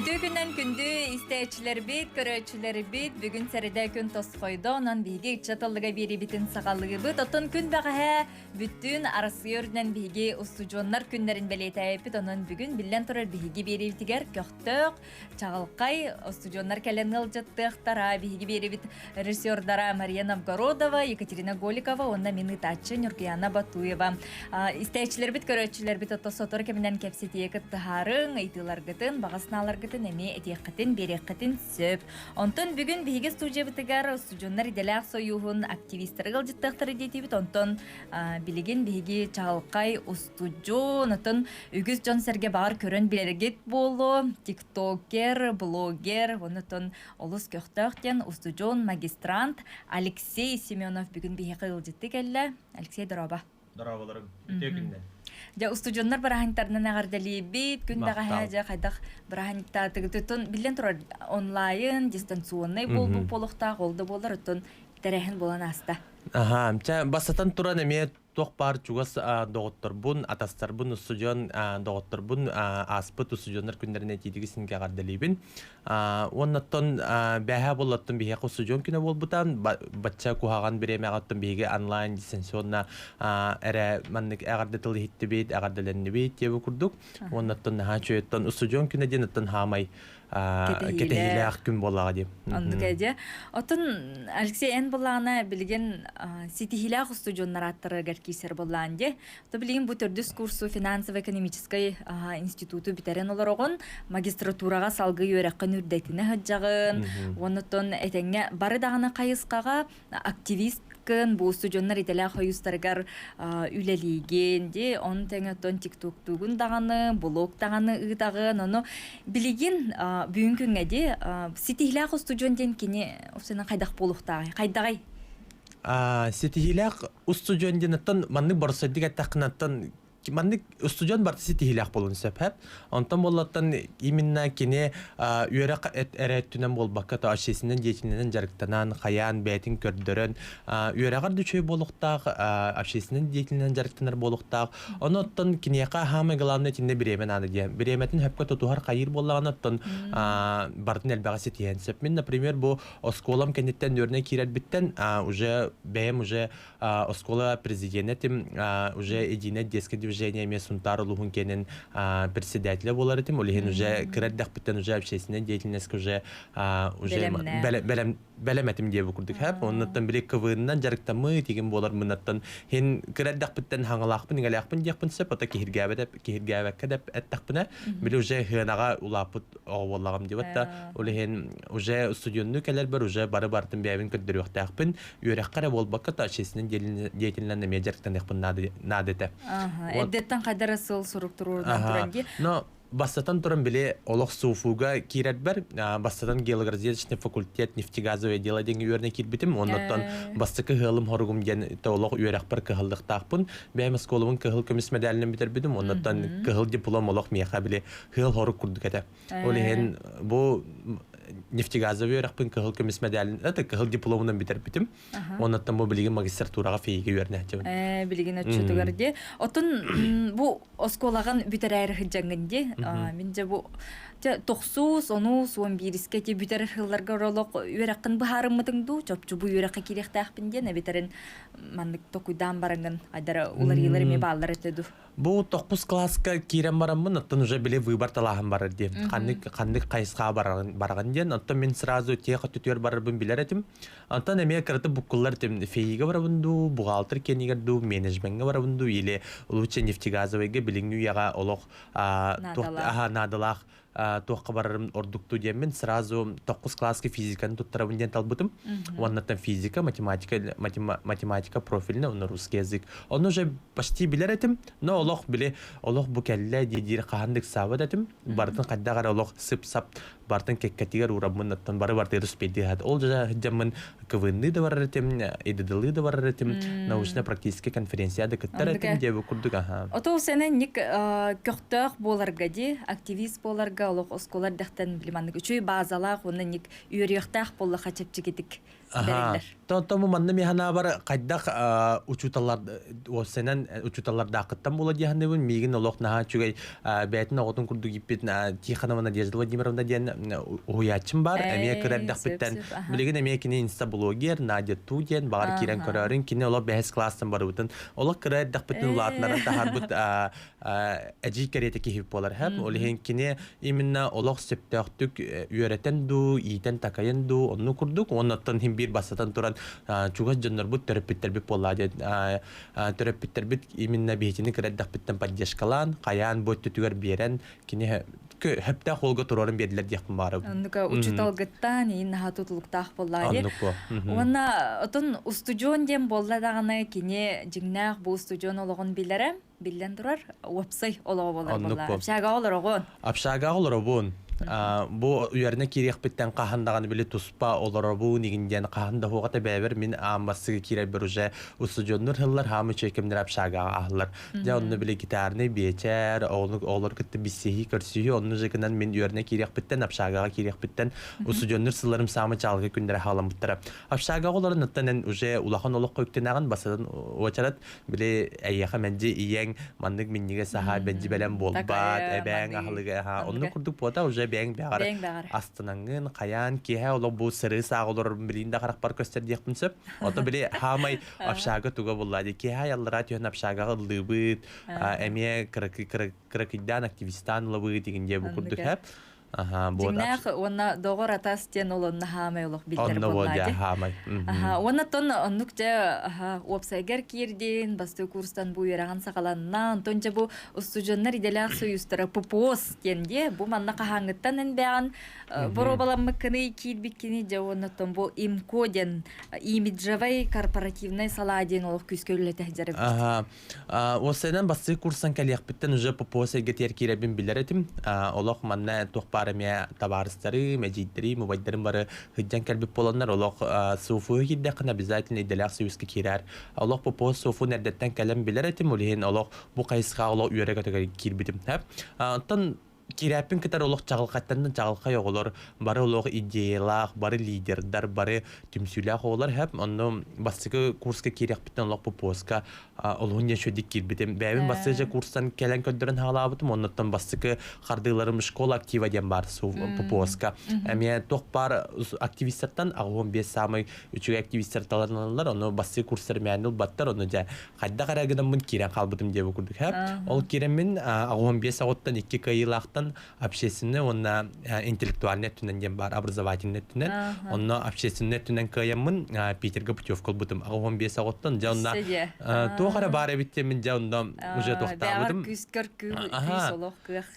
Күндү күннен күндү истечилер бит, көрөчүлер бит, бүгүн сәреде күн тосқойды, онан биги чаталыга бери битин сагалыгы бит, отон күн багаһа бүттүн арасыөрнен биги устужоннар күннәрин белетайпит, онан бүгүн билен турар биги бери битигер көктөк, чагалкай устужоннар каленгал жаттыктара биги бери бит режиссердара Мария Новгородова, Екатерина Голикова, онна мини тачы Нуркияна Батуева. Истечилер бит, көрөчүлер бит, отосотор кеминен кепсетиек тахарын, айтыларгытын, багасналар гытын эми этияккатын береккатын сөп. Онтон бүгүн биге студия битигер студионнар иделак союхун активисттер гылжыттыктары детибит. Онтон билеген биге чагалкай устужон, отон үгүз жон серге багар көрөн билергет болу, тиктокер, блогер, онтон олус көктөктен устужон магистрант Алексей Семенов бүгүн биге гылжытты келле. Алексей дороба. Доробаларым өтекинде. Ja устужоннар бараханттарынан агардали бит күндага хажа кайдак бараханта тегетон билен турар онлайн дистанционный болду полукта голду болор отон терехин болан аста. Ага, басатан туран эме тох бар чугас доготторбун, атастарбун студион доготторбун аспыт студионнар күндеріне тидигисин кагардалибин. Оннаттон бәһә боллаттын бихе студион күнө болбутан бачча кухаган биреме агаттын биге онлайн дистанционна эре маннык агардатыл хиттибит, агардаленнибит деп курдук. Оннаттон хачөттөн студион күнө денеттен хамай кетелек күн болага деп. Андыгеде. Отон Алексей эн боллагына билген ситихилак студионнар аттары кисер болланде. То билген бу төрдүс курсу финансово-экономической институту битерен олорогон магистратурага салгы үйрөккөн үрдетине хаджагын. Онотон этеңге бары дагына кайыскага активист кын бу студионнар ителе хоюстаргар үлелиген де он теңетон тиктоктугун даганы блог даганы ыдагын ону билген бүгүнкүнгө де ситихилак студион ден кини осена кайдак болуктагы кайдагай ситихилак устудион денеттен манны борсойдик аттакынаттан манны студион барты ситихилак болун сөпөп онтон боллаттан именно кини үйрөк эреттүнөн болбакка та ашесинен жетинен жарыктанан каян бетин көрдөрөн үйрөгөр дүчөй болуктак ашесинен жетинен жарыктанар болуктак оноттон кинияка хамы главный тинде биремен аны дия биреметин хөпкө тотухар кайыр боллаганоттон бартын элбага ситиен сөп мен например бу осколам кенеттен өрне кирет биттен уже бем уже оскола президентим уже едине детский движение Месунтар Лухункенен председателя боларытым, олихен уже креддах биттен уже общественная деятельность уже белеметим деп курдук хап, оннан билек квыннан жарыктамы деген болар мынаттан хен креддах биттен хаңалакпын галакпын декпин сеп ата киргәбәккә деп әттәкпенә биле уже хынага улапыт оголлагым деп атта олихен уже студионны келер бер уже бары бартын бәбин көддөрүк тәкпин үйрәк кара болбакка та общественная деятельность медиарктан якпын надете. Эддеттен кайдара сыл суруктурурдан туранги. Но бастатан туран биле олох суфуга кирет бар, бастатан геологоразведочный факультет нефтегазовое дело деньги үйрәне кирбитим, оннан бастыкы хылым хоргум ген та олох үйрәк бар кыһылдык таппын, бәм сколовын кыһыл көмис медален битербидим, оннан кыһыл диплом олох мияха биле хыл хорук курдук эте. Олehen бу нефтегазовый рахпын кыһыл көмис медален, это кыһыл дипломунан битербитим. Оннан бу билеген магистратурага фейге үйрәне атым. Билеген отчетугарде. Отун бу осколаган битерәр хиҗәнгәнде Минже бу тохсус, онус, он бириске те бүтер хылларга ролок үйрәккын бахарымытың ду, чопчу бу үйрәккә киректәхпин ден, битерен мандык токуйдан баранган, айдара улар елар ме баллар этеду. Бу 9 класска кирен барамын, оттон уже биле выбор талаһын бар ди. Кандык кайыска барган ден, оттон мен сразу теха төтөр барыбын билер этим. Оттон эме кырты буккуллар тем фейге барабын ду, бухгалтер кенигер ду, менеджментке барабын ду, или лучше нефтегазовыйга билиңнү яга олох надалах тоққа барарым ордукту демен сразу 9 класска физиканы туттарабын ден талбытым. Оннаттан физика, математика профиліне, оны русский язык. Оны уже почти билер этим, но олох биле, олох бу келле дедир қағандық сабыд этим. Бартын қаддағар олох сып-сап, бартын кеккатигар урабын аттан бары барты руспейді хат. Ол жа жамын квынны да барар этим, эдидылы да барар этим, научно-практический конференцияда кыттар этим деп курдук. Ото сенен ник көктөк боларга де, активист боларга олох осколар дәхтен билманнык. Үчөй базалақ, оны ник үйрөктәк болла хачып чекетик. берилер. Тому манна механа бар кайдак учуталар осенен учуталар дакыттан бола дияхныбын мигин олох наха чугай бәтин оготун курду гиппит Тихоновна Надежда Владимировна диен уячым бар эмие кырардак биттен билеген эмие кини инстаблогер Надя Туден бар кирен көрөрүн кини олох бәхес класстан барыбытын олох кырардак биттен улатнарын тахарбыт эжи керете кихип болар хеп олехин кини именно олох септөктүк үйрөтен ду иитен такайын ду онну курдук оннаттан хим бир басатан туран чугас жоннор бут терапевттер бит болла дет терапевттер бит именно бетини креддак биттен поддержкалан каян бот түгөр берен кини хепте холго турорун бердилер дияқпын бары. Аннука учуталгыттан инна тутулуктах болла де. Уанна отон устудион дем болла даганы кини жигнах бу устудион ологон билерем билен турар вебсайт олого болар болла. Апшага олар огон. Апшага олар огон. Бу үйәрне кирек биттен кахандаганы биле туспа олар бу нигинден каханда хугата бәбер мин амбасы кирек бер уже устудионнор хыллар хамы чекемдер апшага ахлар. Ja онны биле гитарны бечер олар китте бисеhi көрсү онны жекенен мин үйәрне кирек биттен апшага кирек биттен устудионнор сылларым самы чалгы күндер халам биттер. Апшага оларын аттан уже улахан олок көктенаган басадан очарат биле аяха менде иең мандык минниге саха бенҗи белән болбат эбәң ахлыга ха онны курдук пота уже бәң бәгәр астынаңын каян киһә ул бу сыры сагылыр билинде карак бар көстер диякмын сөп ото биле хамай апшага туга буллады киһә яллара төн апшага лыбыт эмие кракидан активистан лыбы дигенде бу курдук һәп Жигнах уонна доғор атастен олонна хамай олох билдер боллади. Уонна тон оннук жа уопсайгер кирдин, басты курстан бу яраган сақаланнан, тон жа бу устужоннар иделяқ союстара пупос кенде, бу манна қахаңыттан энбәған, боро баламмыккыны кирбиккини жа уонна тон бу имкоден, имиджавай корпоративный саладин олох күскөллете жарып. Осайдан басты курстан кәлияқ биттен уже пупос эгетер киребин билер этим, олох манна тоқпар Армия товарыстары, мәҗиттери, мубайдарын бары хыджан кәлбип боланнар, олох суфу хиддәкін обязательно иделяқ союзка кирәр. Олох попо суфу нәрдәттен кәлем білер әтім, олихен олох бұ қайысқа олох үйәрі көтігер кирбидім. Антон кирәппин китар олох чагылкаттан чагылка yoğulur, бары олох идеялар, бары лидердар, бары түмсүләр олар һәм аны баскы курска кирәк битен олох попоска олон яшөдик кирбитем. Бәбин баскы курстан келен көддөрөн халабытым, оннан баскы кардыларым школа актива дем бар су попоска. Әмия ток бар активисттан агым 5 самый 3 активисттер таланлар, аны баскы курслар мәнил баттар, аны да кайда карагыдан мын кирәк калбытым дип күрдүк һәм. Ол киремен агым 5 сагаттан 2 кайлактан общественный, он интеллектуальный тунен бар, образовательный тунен, он общественный тунен каямын Питерга путевка бутым, а он без аготтан, жаунда тохара бары битте мен жаунда уже тохтабыдым.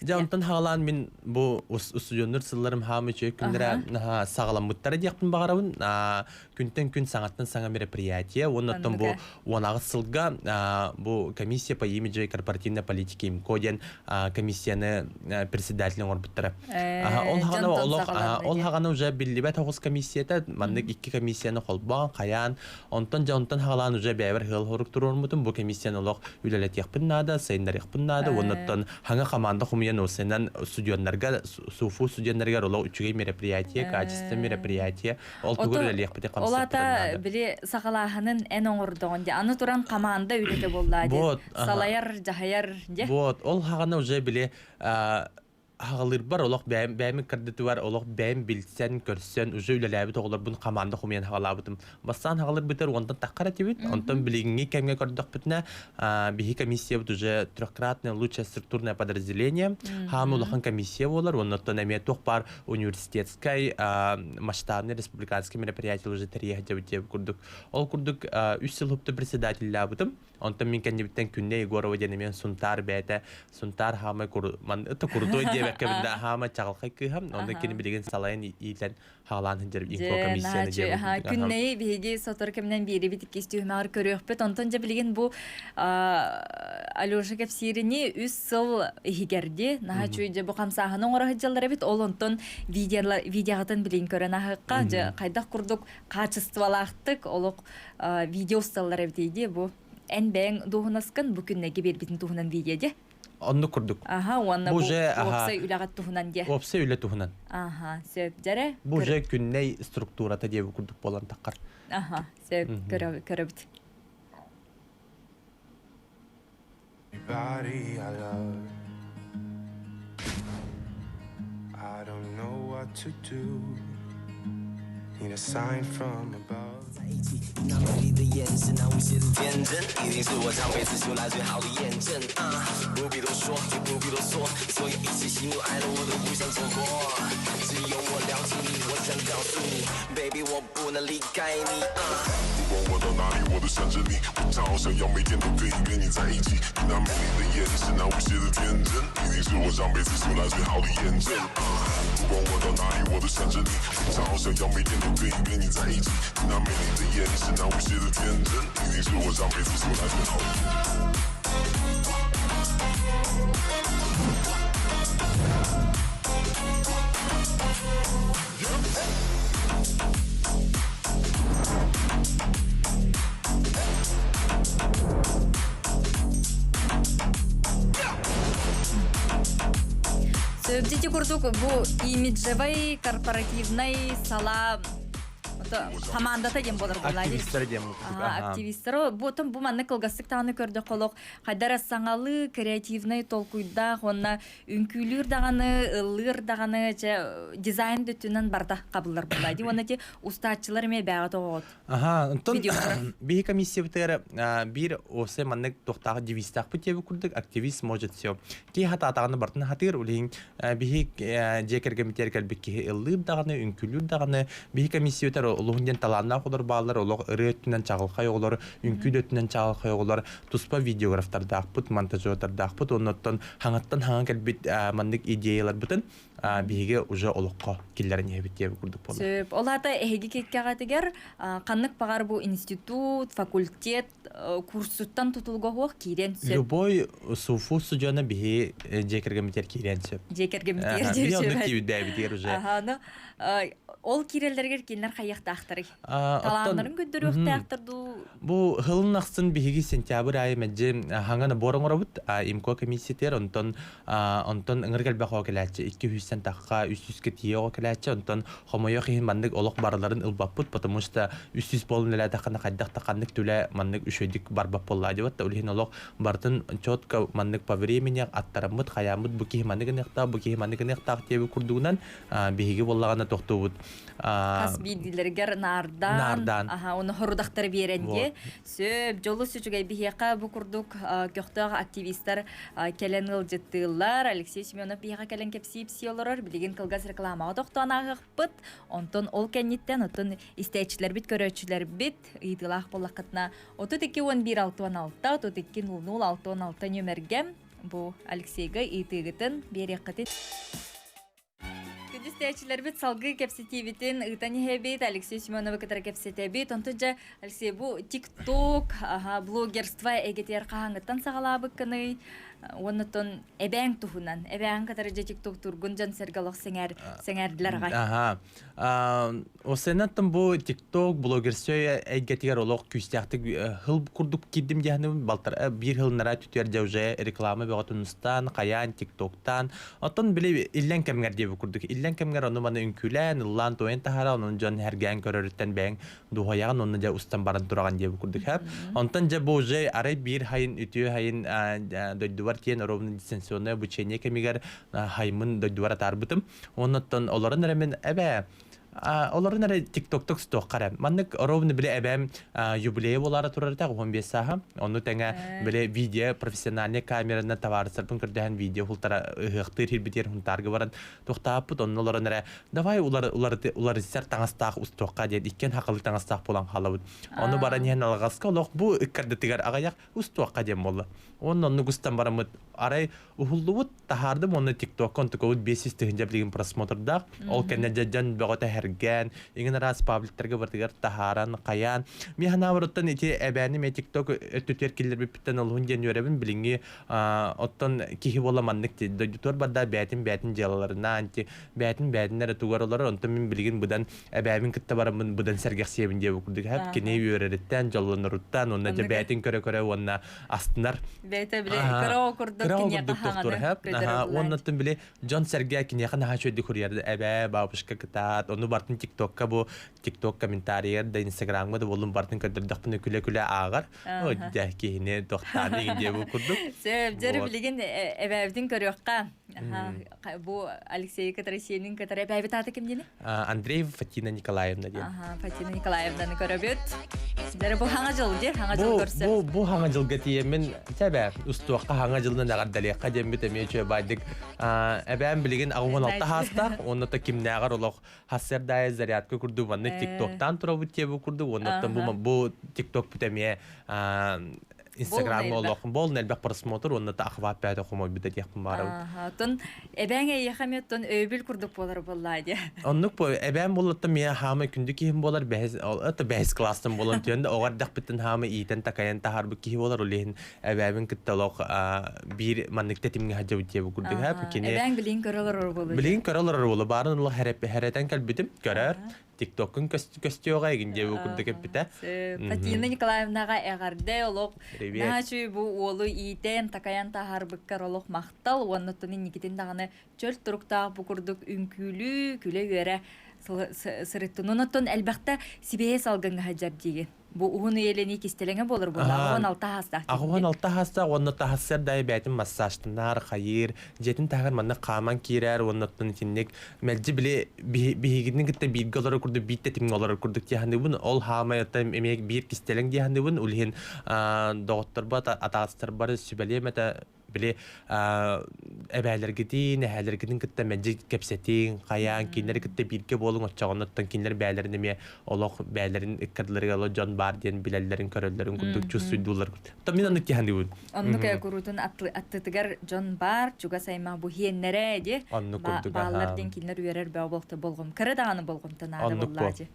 Жаундан халан мен бу устудионнор сылларым хамы чөй күндерә сагалам буттары диякпын багарабын, күнтен күн саңаттан саңа мероприятие, оннан бу онагы сылга бу комиссия по имиджу и корпоративной политике имкоден комиссияны председателен орбиттара. Ол хагана уже биллибет хогус комиссията, мандык 2 комиссияны холбан, каян, онтон жонтон хагалан уже бәбер хыл хорук турурмутун, бу комиссияны олох үлелет яқпыннада, сайындар яқпыннада, оннан ханга команда хумиян осенен студионнарга, суфу студионнарга олох үчүгей мероприятие, качественное мероприятие, ол тугур үлелет яқпыты концепттарында. Олата биле сақалаханын эн оңордоғын, аны туран команда үлете боллади, салаяр, жахаяр, де? Вот, ол хагана уже биле Хағалыр бар, олық бәймі кірдеті бар, олық бәйм білсен, көрсен, уже үлеләбі тоғылар бұны қаманды құмейін хағалабытым. Бастан хағалыр бітір, ондан таққара тебет, ондан білігіңе кәмге көрдіқ бітіне, бейі комиссия бұд уже трехкратное лучшее структурное подразделение, хамы олықын комиссия болар, ондан әме тоқ бар университетскай, масштабный республиканский мероприятие уже тарихы деп күрдік. Ол күрдік 3 жыл хүпті председатель лабытым, ондан мен кәндебіттен күнне Егорова денемен сунтар бәйті, сунтар хамы күрдой деп кебинде хама чагылкай кыхам, онда кини билеген салайын илен халан хинжер инфо комиссияны деп. Күнней биги сотор кемнен бири битик истүмәр көрөкпөт, онтон же билеген бу Алёша Кепсирини 3 жыл игерди, наха чуйже бу камсаханын ора хыжаллары бит, ол онтон видеогатын билен көрөн ахыкка, же кайдак курдук качестволактык, олук видео сталлары бит бу. Эн бәң дуһунаскан бу күннеге бер битин туһунан видео же. Онну курдук. Аха, уанна Бу бу же, аха. опсай үләгәт туһунан дия. Опсе үле туһунан. Аха, сөп жаре. Бу же күнней структурата диэбит курдук болан таққар. Аха, сөп көрөбүт. Everybody I love, I don't know what to do. Need a sign from above. 那美丽的眼神让无限的天真，一定是我上辈子修来最好的验证。不必多说，也不必啰嗦，所有一切喜怒哀乐我都不想错过。只有我了解你，我想告诉你，baby 我不能离开你。不管我到哪里，我都想着你，我超想要每天都可以跟你在一起。你那美丽的眼神，那无邪的天真，一定是我上辈子修来最好的验证。不管我到哪里，我都想着你，我超想要每天都可以跟你在一起。你那美丽的眼神，那无邪的天真，一定是我上辈子修来最好的。Сөбдети курдук бу имиджевый корпоративный сала командата дем болар булай. Активисттер диэм. Активисттер бутун бу манны кылгастык тааны көрдө колок. Хайдар саңалы креативный толкуйда онна үнкүлүр даганы, ылыр даганы дизайн дөтүнөн барда кабыллар булай. Онна те устатчылар эме бага тогот. Аха, онтон Видеолар. бии комиссия битер бир осе маннык тохтагы девистак битеби курдук активист может все. Ки хата атаганы бартын хатыр улин бии жекерге митеркел бикки ылыр даганы, үнкүлүр даганы бии комиссия битер улунден таланна кудур баалар, улуг ырыттынан чагылкай оглор, үнкүдөтүнөн чагылкай оглор, туспа видеографтар дагпыт, монтажётар дагпыт, оннотон хаңаттан хаңа келбит маннык идеялар бутын биге уже олокко киллерин ебитеби курдук болду. Сөп олата эһиги кеккагатыгер каннык багар бу институт, факультет, курсуттан тутулго хуак кирен сөп. Любой суфу сужана биги жекерге митер кирен сөп. Жекерге митер Би сөп. оны кибидэ битер уже. Ага, ол кирелдергер кинлер хайяктаактыры. Талаандарын көддөрүк таактырду. Бу хылын аксын биги сентябрь айы мәдже хаңана борыңорабыт имко комиссиятер онтон ыңыргел бахо келәче 200 такка 300 тиего келәче онтон хомойо хин мандык олок барларын ылбаппыт, потому что 300 болун эле такана кайдак таканнык түле мандык үшөйдик барбап болла деп улин олок бартын четко мандык по времени аттарамыт хаямыт бу ки мандык ныкта бу ки мандык ныкта деп курдугунан биги боллагана токтубут. Касбидилергер нардан. Ага, оны хорудактар беренге. Сөп жолу сүчүгай бихияка бу курдук көктөг активисттер келен ылжыттылар. Алексей Семенов бихияка келен кепсип сиолорор билеген кылгас реклама доктонагыппыт. Онтон ол кенниттен отун истечилер бит көрөчүлөр бит ыйдылак болакытна 32-11-616 32-00-616 нөмерге бу Алексейга ыйтыгытын береккатит. Күдүстәчләр бит салгы кепсетибитин ытани хебит Алексей Семенов кытар кепсетебит. Онтонжа Алексей бу TikTok, блогерство эгетер кахаңыттан сагалабы кыны. Оннотон эбәң тухунан, эбәң кытар же TikTok тургун жан сергалык сеңәрдиләргә. Аха. Осенаттан бу TikTok блогерство эгетер олок күстәктик хыл курдук кидим яны балтар бир хыл нара түтер жаужа реклама бөгатунстан, каян TikToктан. Отон биле иллен кемгәр дип курдук. Иллен кемгәр аны маны үнкүлән, лан тоен тахара онун жан һәргән көрөртен бәң дуһаяган онны жа устан баран тураган дип курдук хәп. Онтан жа бу же ары бир хайын үтү хайын дойдувар тиен ровно дистанционное обучение кемигәр хаймын дойдувар тарбытым. Оннан оларын ремен әбә оларын әрі TikTok-ток сток қарам. Маннык ровны біле әбәм юбилейі болары тұрарыда 15 саға. Оны тәңі біле видео, профессиональный камераны тавары сарпын көрдіған видео құлтара ұқтыр хирбетер хүнтарғы баран тоқтап бұд. Оны оларын әрі давай улар сәр таңастақ ұстоққа дед. Иккен хақылық таңастақ болан қала бұд. Оны баран ен алғасқа олық бұ үккарды тігер ағаяқ ұстоққа дем болы. Оны ғыстан барамыд арай ұхылды бұд тахардым. Оны TikTok-кон тұқы бұд 500 тігінже білген просмотрдақ. Ол кәне жаджан бағыта hergen ingen ras publikterge bartigar taharan kayan mi hanavrottan iti ebani me TikTok ötüter killer bipten olhun gen yörebin bilingi otton kihi bolamanlık döjütor badda betin jalalarına anti betinlere tugarolar onton min bilgin budan ebabin kitta baramın budan sergeksiyebin diye okuduk hep kine yöreretten jalanıruttan onna je betin köre onna astınlar Bete bile kara okurduk kinya doktor hep onnattın bile John Sergey kinya kana ha şöyle kuryerde ebe babuşka kitat onu bartın TikTok'ka bu TikTok komentariyer da Instagram'da da bolun bartın kadar dakpını küle ağır o dehki yine doktorni diye okuduk Sebjeri bilgin ebevdin körüyokka. Bu Alexey Katarasyenin Katar ebevi tatı kim diyeni? Andrei Fatina Nikolaevna diye Fatina Nikolaevna'nı körübüt. Dere bu hangacıl diye hangacıl görse. Bu hangacıl getiyemin tabi ustuqa hangacılına ne kadar deli kadem bitemiyor çöp aydık ebem bilgin ağın altta hasta onu da kim ne agar olaq hasser daya zariyat kurdu vanne TikTok'tan tura bitiye bu kurdu onu da bu TikTok bitemiyor Instagram olaq bol nelbek prasmotor onu da ahvat bäde qomoy bidet yapım var. Ton ebenge yahamyotton öbül kurduk bolar bollaydı. Onluk bu ebem bolutta miye hama kündük kim bolar behez ata behez klastan bolan tönde ogar dak bitten hama iten takayan tahar bu ki bolar olehin ebebin kittalok bir mannikte timge hajja bitiye bu kurduk hep kine Ebeng bilin körolor bolur. bilin karalar bolu barın Allah hereten kalbidim görer TikTok'un köstüyoga gince bu kurduk hep bite. Fatina Nikolaevna'ga egarde olok. Naçı bu oğlu iten takayan tahar bıkkar olok maktal onnotunun nikitin dağını çöl turukta bu kurduk ünkülü küle göre sırıttın. Onnottun elbette sibeye salgınga hacar diye. Bu uhunu eleni kistelenge bolur bu. Ağuan alta hasta. Ağuan alta hasta onno tahasser dayı betin massajtınlar hayır. Jetin tahar manna qaman kirer onnottun tinnek melci bile bihiginin gitte bilgi olarak kurdu bitte tim olarak kurduk diye hande bun ol hamayata emek bir kisteleng diye hande bun ulhin doktor bat atastır bar sübeliyemete bile ebeler gidi neheler gidin gitte melci kepsetin kayan kinler gitte bilgi bolun açağınottan kinler beylerin me olok beylerin ikkadları galo John Bardian bilallerin köröllerin kurduk çüsüdüler. Tamin anlık ki hande bun. Onnu kaya kurutun attıtıgar John Bar juga sayma bu hiyenlere diye. Anlık kurduk. Bağlar dinkinler üyerer bağbolta bolgum. Kara dağını bolgum tanada bollacı.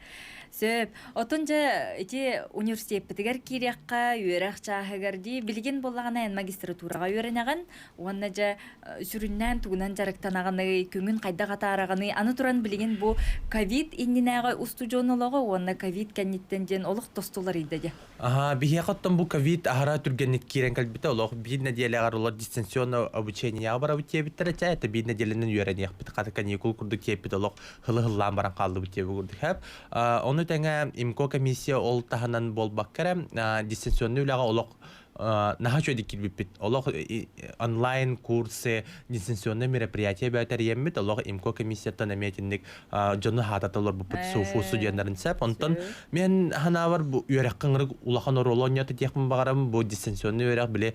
Söp, otunca iti üniversitet bitiger kiriyakka üyerek çahıgardi bilgin bollağına en magistraturaga üyerenegan onnaca sürünnen tuğunan jarıktanağını küngün kayda katarağını anı turan bilgin bu COVID indinaga ustujonologu onna COVID kennitten jen oluk tostular idde. Aha, bihiyakattan bu COVID ahara türgenlik kiren kalbite olok bir nediyelegar olar distensiyon обучения bara bitiye bittere çayete bir nediyelenen üyereniyek bit katakan yekul kurduk tiyepit olok hılı baran kaldı bitiye kurduk hep onu tenge imko komissiya ol tahanan bol bakkara distensiyonlu ulaga olok наха чөйдик килбиппит олох онлайн курсы дистанционный мероприятие бәтер еммит олох имко комиссияттан эметинник жону хататалар бу суфу студенттарын сап онтон мен ханавар бу үйрәк кыңрык улахан оролоньяты тиякмын багарам бу дистанционный үйрәк биле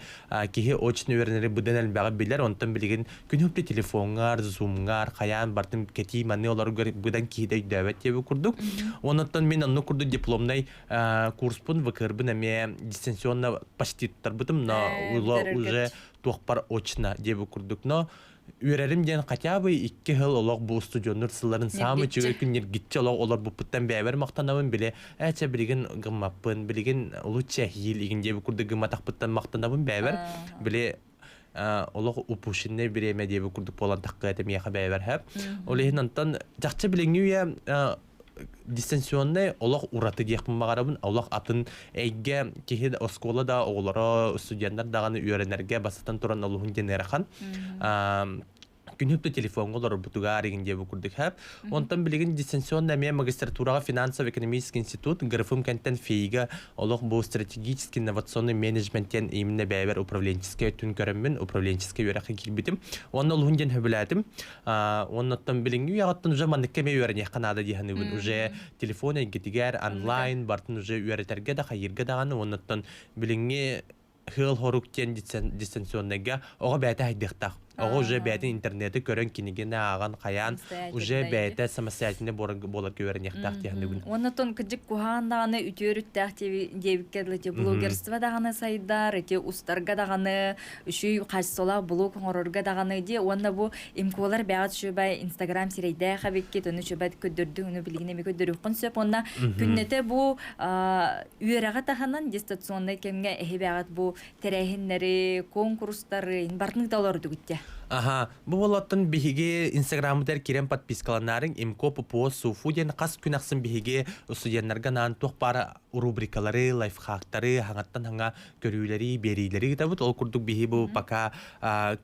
кихи очный үйрәнери будан элбәгә билер онтон билген күнөптө телефонгар зумгар каян бартым кети маны олар будан киде дәвет тебе курдук онтон мен аны курду дипломный курспун выкырбын эме дистанционно почти тарбытым на уже туақпар очна деп курдук но үйрәрим ден хотя бы 2 жыл олог бу студионнор сылларын самы чыгы күннер гитче олог олар бу путтан бәбер мактанабын биле әче билген гыммаппын билген лучше хил иген деп курдук гыматак путтан мактанабын бәбер биле олог упушинне биреме деп курдук болан такка этем яха бәбер хәп олехнантан жакчы билеңүя дистанционный олох ураты диякмын багарабын олох атын эйге кихи оскола да оголоро студенттар даганы үйренерге басатан туран олухун денерахан күнөптө телефонго олор бутуга аригинде букурдук хап онтан билеген дистанционный мен магистратурага финансово-экономический институт грфм кенттен фейга олох бу стратегический инновационный менеджменттен именно бәбер управленческий түн көрөммүн управленческий үйрәккө килбитим онна олухун ден хөбүләтим оннан билинги ягаттан уже мандыкке ме үйрәне канада диханыбын уже телефон гитигер онлайн бартын уже үйрәтерге да хайырга даганы оннан билинги хыл хоруктен дистанционныйга ога бәтә хайдыктак Ого уже бәйтін интернеті көрін кинеген аған қаян уже бәйті самостоятельно болар көрінектақ тегінігін. Оннотон кыжык кухан дағаны үтөрүттәк дебиккерлете блогерство дағаны сайдар, эти устарга дағаны, үшүй қашсола блог оңорорга дағаны де, онна бу имколар бәғат шөбай Инстаграм сирейдә қабеккет, оны шөбай көддөрді, оны білгіне ме көддөрүққын сөп, онна күннете бу үйераға тағанан дистанционный кемге эхи бәғат бу тәрәйхіннері, конкурстары, бартынық даларды күтті. Аха, bu bolotun bihige Instagram'da kirem подпискаланарын имко по суфу ден қас күнақсын бихige студенттарға нан тоқпара рубрикалары, лайфхактары, хаңаттан хаңа көрүлери, берилери табыт ол курдук бихи бу пока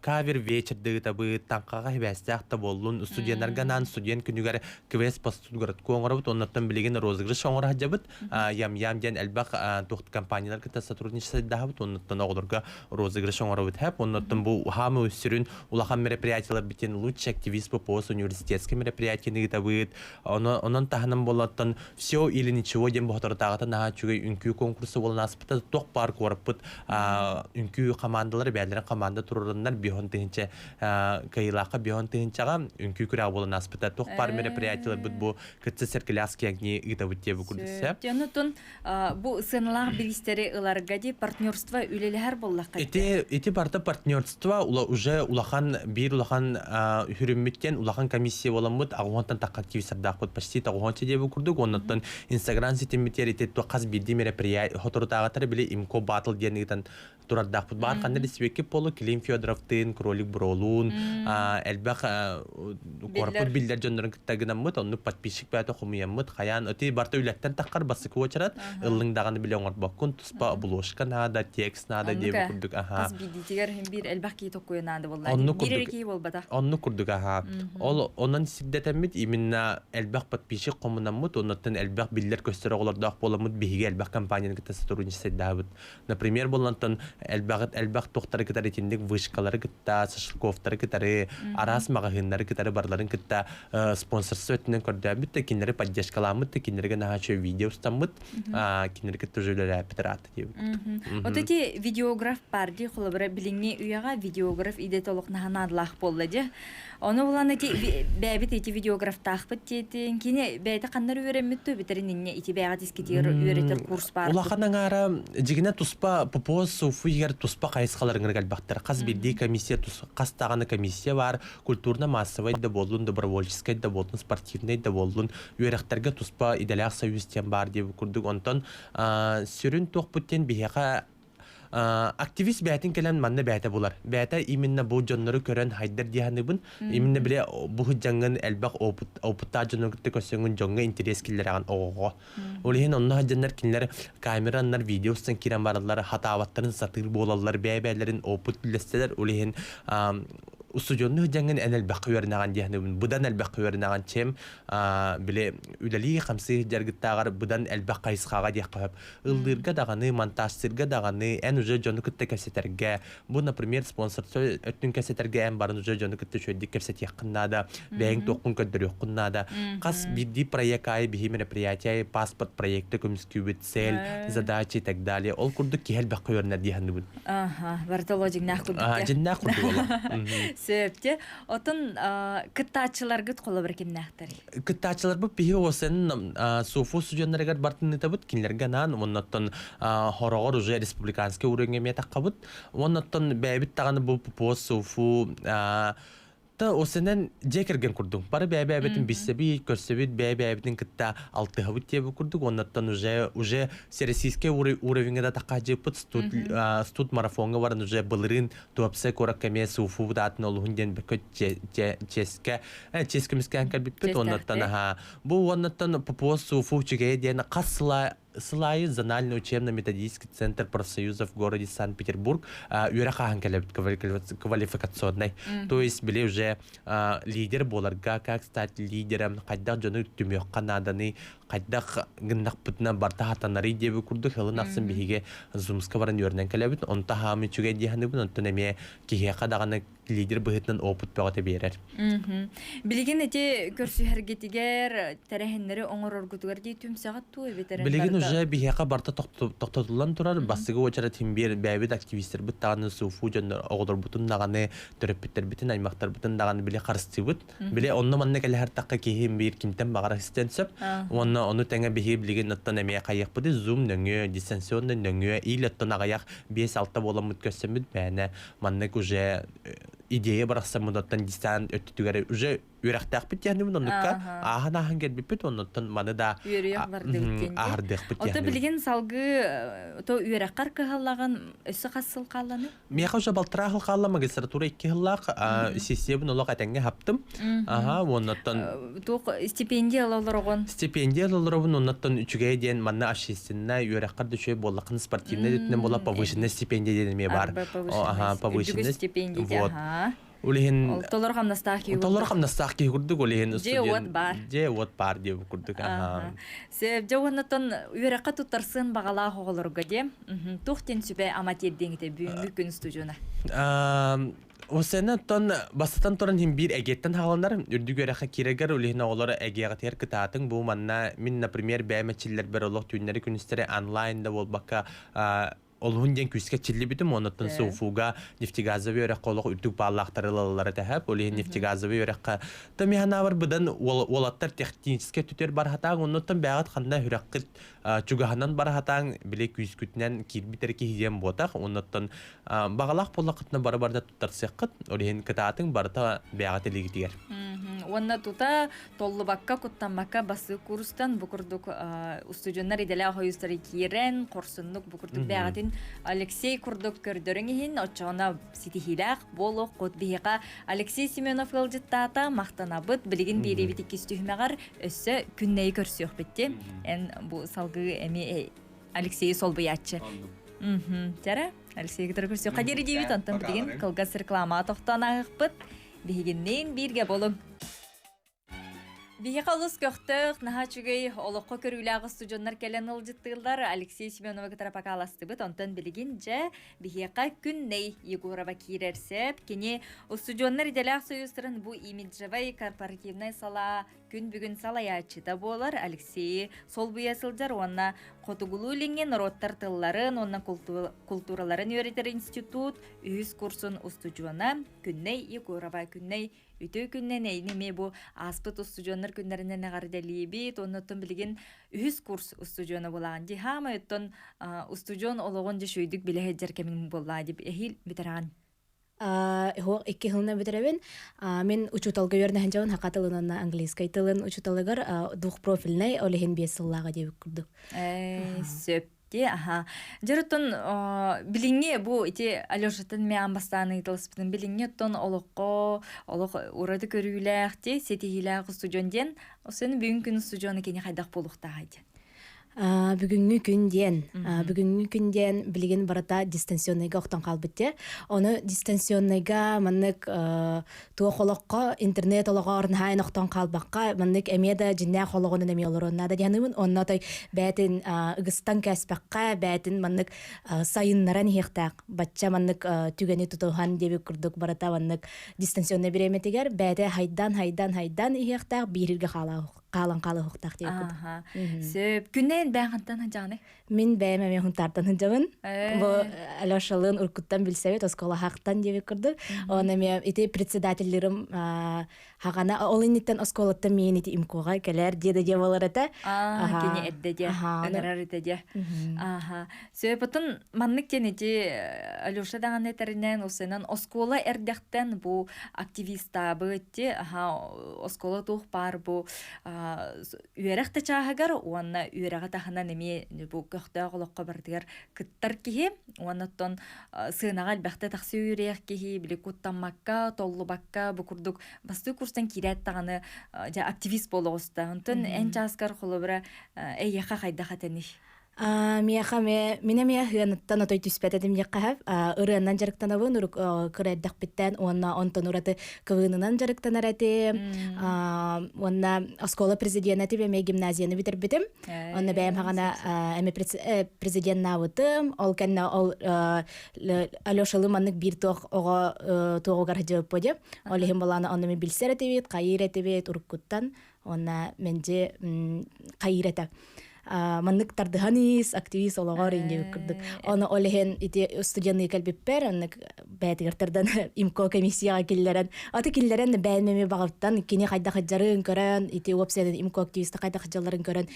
кавер вечерді табыт таңқаға хебәстәқ болун студенттарға нан студент күнігер квест постудгарат коңырабыт оннаттан білеген розыгрыш оңыр хажабыт ям ден әлбақ тоқт компаниялар кіта сотрудничество дахабыт оннаттан оғылырға розыгрыш оңырабыт хэп оннаттан бу хамы өссірін улахан мероприятиялар битен лучший активист по университетским мероприятиям табыт онон таханам болаттан все или ничего ден бохтартагата наха чугай үнкүү конкурсы болнаспыта ток бар корпут үнкүү командалары бәлдерин команда турурундар бихон тыгынча кайылака бихон тыгынчага үнкүү күрә болнаспыта ток бар мероприятиялар бу кытсы серкеляски агни итабыт деп күрдүсә. Төнөтөн бу сыналар билистери ыларга ди партнерство үлеләр боллакка. Эти парта партнерство уже улахан бир улахан хүрүммүттен улахан комиссия боламыт агонтан такактивисардакыт почти тагонча деп күрдүк оннан Instagram сетемитер итет каз бирди мероприятие хоторутагатар биле имко батл денигтен турардакыт бар кандай свеки полу Клим Федоровтын кролик бролун элбак корпут билдер жөндөрүн кыттагынамыт онну подписчик бата хумуямыт хаян өти барта үлеттен таккар басык очарат ыллыңдаганы биле оңор баккун туспа обложка нада текст нада деп күрдүк каз бидитигер бир элбак ки токуянады болду бирерки болбата онну күрдүк ол онан сиддетемит именно элбак подписчик комунамыт оннан элбак билдер көстөрө олордак боламыт биге элбак компанияны кыта сотрудничество дабыт например болантан элбак токтары кытары тиндик вышкалары кыта сашковтары кытары арас магазиндары кытары барларын кыта спонсорство өтүнөн көрдөбүт текинлери поддержкаламыт текинлерге нахачы видео устамыт кинерге төжөлөр аптерат деп. Вот эти видеограф парди холобра билиңне уяга видеограф иде толук наханадлах болду. Оны булан эти бәбит эти видеограф тахпыт тетин кине бәйте кандар үйренмөттү битеринне ити бәгат искетер үйретер курс бар. Улаханың ара жигине туспа попос суфу егер туспа кайсыкаларыңыр галбактар каз бирди комиссия тус кастаганы комиссия бар культурно массовый да болдун добровольческий да болдун спортивный да болдун үйректерге туспа иделяк союзтен бар деп күрдүк онтон сүрүн токпуттен бияка активист бәтин келен манна бәте булар. Бәте именно бу жоннору көрөн хайдар диһаныбын. Именно биле бу жангын элбак опутта жоннору көсөнгөн жонга интерес киллераган ого. Олehen онна жаннар кинлер камераннар видеостан кирен барлар хатаваттарын сатыр болалар бәбәләрен опут лестелер олehen Устудионны жаңын әнәл бақывернаған дияхныбын. Бұдан әл бақывернаған чем біле үләлі қамсы жаргыттағар бұдан әл бақайсқаға дияқ қойып. Үлдірге дағаны, монтажсырға дағаны, ән уже жоны күтті кәсетерге. Бұл, например, спонсорсы өттін кәсетерге ән барын уже жоны күтті шөйді кәсет яқыннада, бәйін тоқын көддір яқыннада. Қас бидді проект айы, бігі мероприятия, паспорт проекты, көміскүбіт, цель, задачи и так далее. Ол күрді кел бақывернар дияхныбын. Бартоло жигнақ күрді. Жигнақ күрді ола. Сөпте, отын кыттачылар гыт қолы бір кемнәқтар? Кыттачылар бұл пихи осын суфу студенттарығар бартын етабыт, кинлерге нан, оннаттан хорогор уже республиканский уровень таққабыт, оннаттан бәйбіт тағаны бұл пупос суфу та осынан жекерген курдук. Бары бәбәбетин бисеби, көрсөбит бәбәбетин кытта алтыхабыт тебе курдук. Оннаттан уже всероссийский уровень да такажыпыт студ марафонга барын уже былырын туапсе кораккаме суфу датын олунден бекөт ческемиске анкалбиппет. Оннаттан бу оннаттан попос суфу чиге ден Слай зональный учебно-методический центр профсоюзов в городе Санкт-Петербург юрахахан квалификационный. То есть были уже лидер боларга, как стать лидером, кайдах жону түмөкка наданы, кайдах гындак путна барта хатанары деби курду хылын аксын бихиге зумска баран юрнен келебит. Онта хамы чуге диханы бун, онта неме кихе кадаганы лидер быһытынан опыт бөгөтө берер. Билигин эти көрсүһәргетигер тәрәһеннәре оңороргутугар ди түмсәгат туй бетерен. Билигин уже бихяка барта токтотулан турар, басыгы очара тимбир бәбит активисттер бит таганы суфу жоннор огдор бутун даганы төрөппиттер битин аймактар бутун даганы биле карыстыбыт. Биле онно манна келер такка кихим бир кимтен багара систенсеп, онно ону теңе бихи билигин оттан эмие кайык бudi zoom нөңө, дистанционный нөңө, илеттен агаяк 5-6 боламыт көсөмүт бәне маннык уже идея барасамын оттан дистант өттүгәре уже үрәхтәк бит яны моннукка ахана хангер бит оннотан маны да ардык бит яны. Ото билген салгы то үрәккар кыһаллаган өсө хасыл калланы. Мияха уже балтырахыл калла магистратура 2 еллак системаны олак атаңга хаптым. Оннотан Тук стипендия алаларган. Стипендия алаларган оннотан 3гә ден манна ашистинна үрәккар düşе боллакын спортивный ditnen бола повышенная стипендия деме бар. Повышенная стипендия. Улehen Толор хамнастахи. Толор хамнастахи курдук улehen студент. Жевот бар деп курдук. Себеп жауаннатан үрәккә тутарсын багала хоголорга де. Тухтен сүбе аматир деңите бүгүнкү күн студияна. Осена тон бастан торан хим бир эгеттен хагандар үрдүгөрәхә кирегер улehen оглары эгегә тер кытатын бу манна мин например бәмәчилләр бер олох түннәре күнестәре онлайнда болбакка Олхун ден күскә чилли битем оннан суфуга нефтегазовый өрәк колок үрдүк баллактарылалары тәһәп олehen нефтегазовый өрәккә тәмиһана бар будан олаттар техническә түтер бар хатаң оннан бәгат ханна хүрәккит чугаһанан бар хатаң биле күз күтнән кирбитер ки хидем ботак оннан багалак боллакытны бар-барда тутарсаккыт олehen кытатын барта бәгат элегитер. Онна тута толлубакка куттамакка басы курстан букурдук студенттар иделе хойустары кирен корсуннук букурдук бәгатин Алексей Курдук көрдөрүңһин очона ситихилак боло кот бихека Алексей Семенов кылжыттата мактанабыт билигин беребит кистүхмәгәр өссө күннәй көрсөк битти. Эн бу салгы эми Алексей Солбуячы. Тара Алексей көрсөк кадери дебит антын билигин кылгас реклама токтанагыппыт. Бигиннен бирге болуң. Бихе қалыс көқтіқ, наға чүгей олыққа көріліғі студионлар кәлен ұлжыттығылдар Алексей Семенова кітарапақа аласты бұд, онтан білген жа бихеқа күнней Егорова кейрерсеп, кене студионлар иделяқ союстырын бұл имиджевай корпоративнай сала күн бүгін салаячыда болар Алексей сол бұясылдар, онна қотуғылу ленген роттар тылларын, онна культураларын өретер институт, үйіз курсын студиона күнней Егорова күнней Үтө күннен әйнеме бу аспыт студионнар күннәреннән әгәрдәлибит, оннан билген 100 курс студиона булаган. Ди хама өттөн студион ологон же шөйдүк биле хәҗәркәмен булла дип эхил битерән. Хо 2 елны битерәбен. Мен учуталга йөрнәһен җавын хакатылын английский тылын учуталыгар двухпрофильный олеген 5 еллага дип күрдүк. Сөп Жарытын билинге бу ити Алёшатын мен амбастаны итылыспытын билинге тон олоққа урады көрүләхти сетихиләх студионден осыны бүгүн күн студионы кене хайдак болуктагайды. Бүгүнгү күнден билген барата дистанционныйга октон калбытте. Оны дистанционныйга маннык туа холокко интернет олого орнайын октон калбакка маннык эмеда жиннә хологонун эме олоронна да янымын онна той бәтин ыгыстан кәспакка бәтин маннык сайыннаран хектак батча маннык түгени тутухан деби курдук барата маннык дистанционный биреметигер бәте хайдан хектак бирирге калан хуктак деп курдук. Сөп күннен бәгантан жаны. Мин бәйме мен хунтардан жабын. Бу Алёшалын уркуттан билсебет оскола хактан деп курдук. Оны мен ите председательлерим хагана олиниттен осколаттан мен ите имкога келер деде жабаларата. Кене эдде. Анарарыте. Сөпөтүн маннык тенети Алёша даган этеринен осенен оскола эрдяктан бу активиста бытти. Оскола тух бар бу үйеректе чаагар уанна үйерага тахана неме бу көктө голокко бардыгар кыттар кихи уаннаттан сыынага албакта таксы үйерек кихи биле куттамакка толлубакка бу курдук басты курстан кирет таганы активист болгоста онтон эн часкар холобра эйяха хайда хатени Мияха мине мия хыаныттан отой түспететим яккахап ырыаннан жарыктанабын урук кырайдак биттен онна онтон ураты кывынынан жарыктанарати онна оскола президенти беме гимназияны битербитим онна бэм хагана эме президент навытым ол кенна ол Алёшалы маннык бир тох ого тогогар жөппөдө ол хим баланы онны билсеретибит кайыретибит уруккуттан онна менже кайырета маннык тардыханис активист олагар инде кырдык. Оны олехен ити студентны калбиппер, аннык бәтигертерден имко комиссияга киллерен. Аты киллерен бәлмеме багыттан кини кайда хаҗарын көрән, ити опсиядан имко активист кайда хаҗаларын көрән.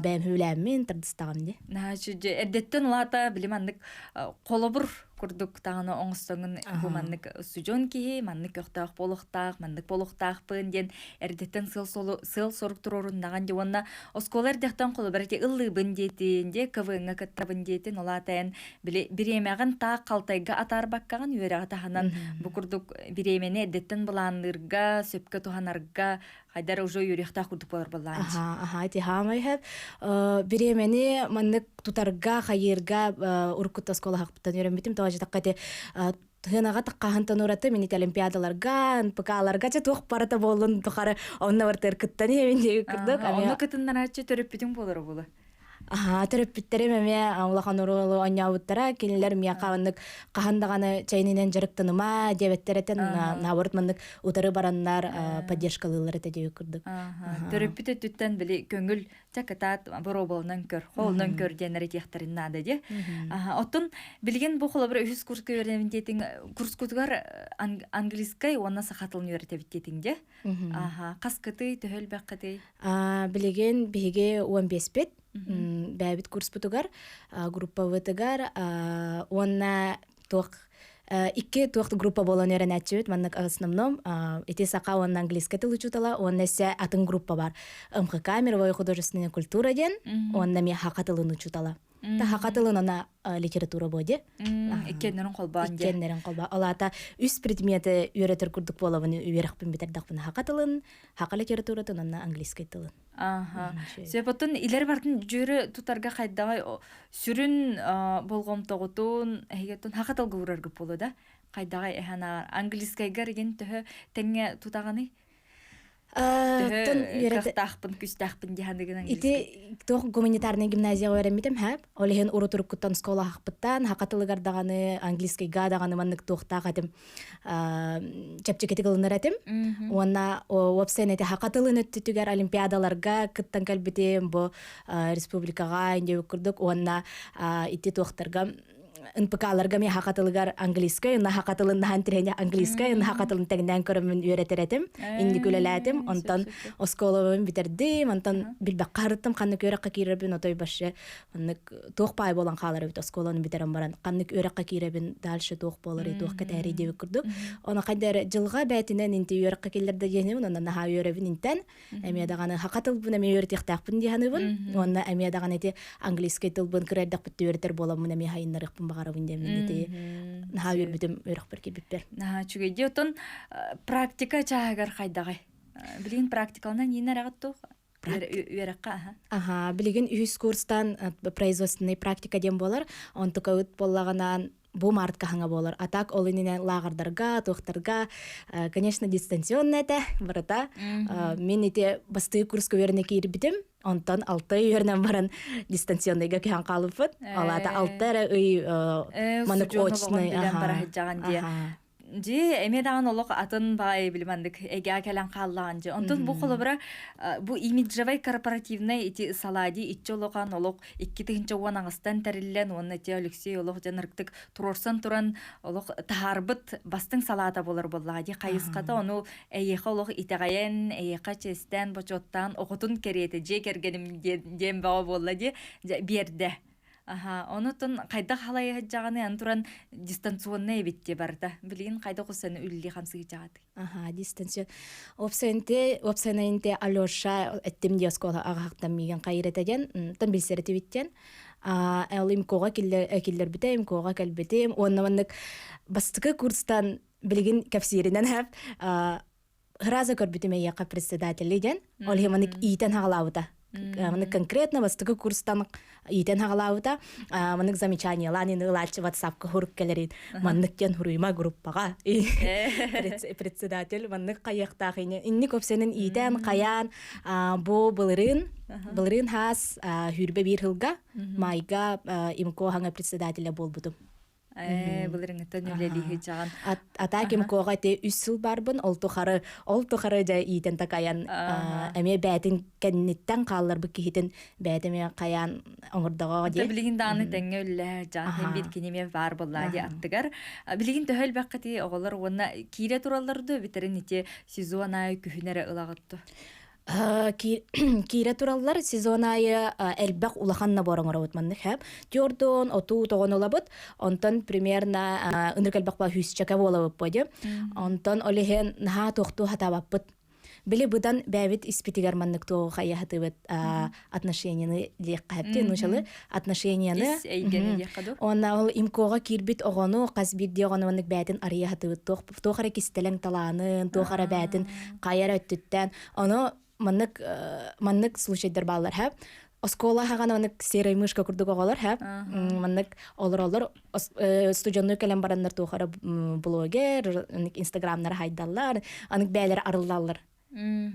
Бәм хүләммен тардыстагам ди. Нәчүҗе эддеттен улата билемандык колобур курдук таганы оңстongын бу маннык суҗон ки, маннык көктак болохтак, маннык болохтак пын ден эрдеттен сыл сорук туруруннаган жонна осколар дехтан колобарти ыллы бындетин де квыңга каттабын детин улатан биремеген та калтайга атар баккаган үйрәгә таханан бу курдук биремени эддеттен буланырга, сөпкө туханарга хайдар уже юрихта курдук болар буллан. Ити хамай хеп биремени маннык тутарга, хайырга уркут оскола хакпытан үйрәнбитим. Тоже таккате хынага таккахантан ураты минит олимпиадаларга, НПК-ларга че тух парата болун тухары онна бартер кыттан эменде кырдык. Онна кытыннан ачы төрөппүтүң болор була. Төрөппүттерим эме улахан урулу оньяабыттара кинилер мияқаваннык кахандаганы чайнинен жарыктыныма дебеттеретен наабырт маннык утары бараннар поддержкалылар эте деп кырдык. Төрөппүтө түттен били көңүл чакатат бороболунан көр, холунан көр денери тияктарын нада де. Оттон билген бу холобур үс курска öğrendiğin kurskutgar английскай онна сахатылын öğretebittiğin de. Каскыты төхөл баккыты. Билеген биге 15 бет. Бәбит курс бутугар, группа вытыгар, онна тох икки туакты группа болан öğrenәчүт, маннык основном эти сака онна английский тил учутала, онна се атын группа бар. МХК мировой художественная культура ден, онна ми хакатылын учутала. Та хакатылын она литература боде. Иккеннерин колбан де. Иккеннерин колба. Алата үс предмети үйрөтөр курдук болабын, үйрөкпүн битердакпын хакатылын, хака литературатын, онна английский тилин. Сөйпөттөн илер бартын жүрі тутарга кайдагай сүрүн болгом тогутун эгетон хакатылга урарга болу да. Кайдагай эхана английскайга ген төхө теңге тутаганы. Кахтахпын күстахпын дихандыгын английский. Ити тох гуманитарный гимназияга öğrenмитим хәп. Олеген урутурук куттан скола хакпыттан хакатылыгардаганы английскайга даганы маннык тохтагатым. Чепчекети кылыныратым. Онна вебсайнете хакатылын өттүгөр олимпиадаларга кыттан калбитим бу республикага инде курдук. Онна ити тохтарга НПК-ларга ми хакатылыгар английский, на хакатылын хантирене английский, на хакатылын тегнен көрөмүн үйрөтеретим, инди күлөләтим, онтан осколовын битердим, онтан билбек карыттым, каннык өрөккө киребин отой башы, оннык тохпай болан калары бит осколаны битерем баран, каннык өрөккө киребин дальше тох болор, тох кетери деп курдук. Оны кайдар жылга бәтинен инти өрөккө келерде денем, онна наха өрөбүн интен, эме даганы хакатыл бун эме өрөтөктакпын дигенебин, онна эме даганы эти английский тил бун кирердек бит өрөтөр боламын эме хайыннарыкпын гарабын демнити хавер битем өрөкберге биппер. Чүгөйдө отон практика чаагар кайдагай. Билген практикалынан нерагатты үйрөккө. Билген үс курстан производственный практика дем болар, онтукаут боллаганан бу мартка ханга болар. Атак олинен лагардарга, тохтарга, конечно, дистанционный это, брата. Мен эти басты курска верне кирбитем. Онтан 6 үйернен баран дистанционныйга кыхан калыппыт. Алата 6 манык очный. Же эме даган олок атын бай билмандык эге келен каллаган же. Онтон бу колобура бу имиджевай корпоративный эти салади итчолокан олок 2-нче ванаңыстан терилен онна те Алексей олок жанырктык турорсан туран олок таарбыт бастың салата болор боллади кайыската ону эйеха олок итегайен эйеха честен бочоттан окутун керете же кергеним дем баа боллади берде. Онутун кайда халай жаганы антуран дистанционный битте барда. Билин кайда кусаны үлли хамсы жагаты. Дистанцион. Опсайнте Алёша эттим диаскола агактан миген кайретеген, тан билсерети биттен. Элим кога киллер битем, кога келбетем. Оннаманнык бастыкы курстан билген капсиринен хап раза көрбүтүм яка председателиден. Ол хеманык итен хагалабыта. Мынык конкретно бастыгы курстан итен хагалаута мынык замечаниялар ины ылачы WhatsApp-ка хурук келерин. Мынык кен хуруйма группага. Председатель мынык каяктак инни көпсенин итен каян бу былырын хас хүрбе бир хылга майга имко ханга председателя болбутум. Булырыңыттан үлелиһи жаган. Ата кимкога те 3 жыл барбын, ол тухары да итен такаян эме бәтин кенниттен каллар бу кихитин бәтеме каян оңордого Та де. билигин дааны теңге үлле жаан бир кинеме бар булла ди аттыгар. Билигин төхөл баккати оголор уна кире туралларды битерин ите сезона күһүнере ылагытты. Кире тураллар сезон айы элбак улаханна бороңоробут манны хэп. Тёрдон оту тогон олабыт. Онтон примерно ыныркалбак ба хүсчака болабыт боди. Онтон олехен наха тохту хатабаппыт. Били будан бәбит испитигар маннык то хая хатыбыт отношенияны лек хэпти нушалы отношенияны. Ис эйгени якаду. Онна ол имкога кирбит огону казбит диогону маннык бәтин ария хатыбыт тохара кистелең талаанын тохара бәтин каяра өттүттен. Оно маннык случайдар баллар хэп. Оскола хагана маннык серый мышка курдук оголар хэп. Маннык олор студионный калем барандар тухара блогер, инстаграмнар хайдаллар, анык бәйлер арылдаллар.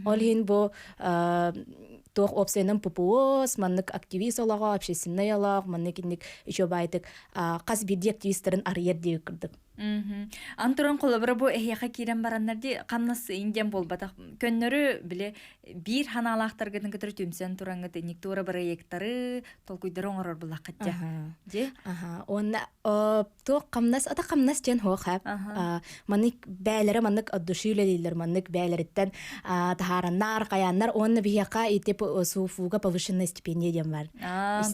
Олхин бу тох опсенен попуос, маннык активист олага, общественный олаг, маннык инник еще байтык каз биди активистерин арьер деп кырдык. Антуран колобра бу эхяка кирен бараннарди камнасы инден болбатак көннөрү биле бир ханалактаргын көтөр түмсен тураңыт эник тура проекттары толкуйдар оңорор булакатча. Же? Онна то камнас ата камнас тен хо хап. Манык бәйләре манык аддушиле дилер, манык бәйләреттен таһараннар, каяннар онны бияка итеп суфуга повышенная стипендия дем бар.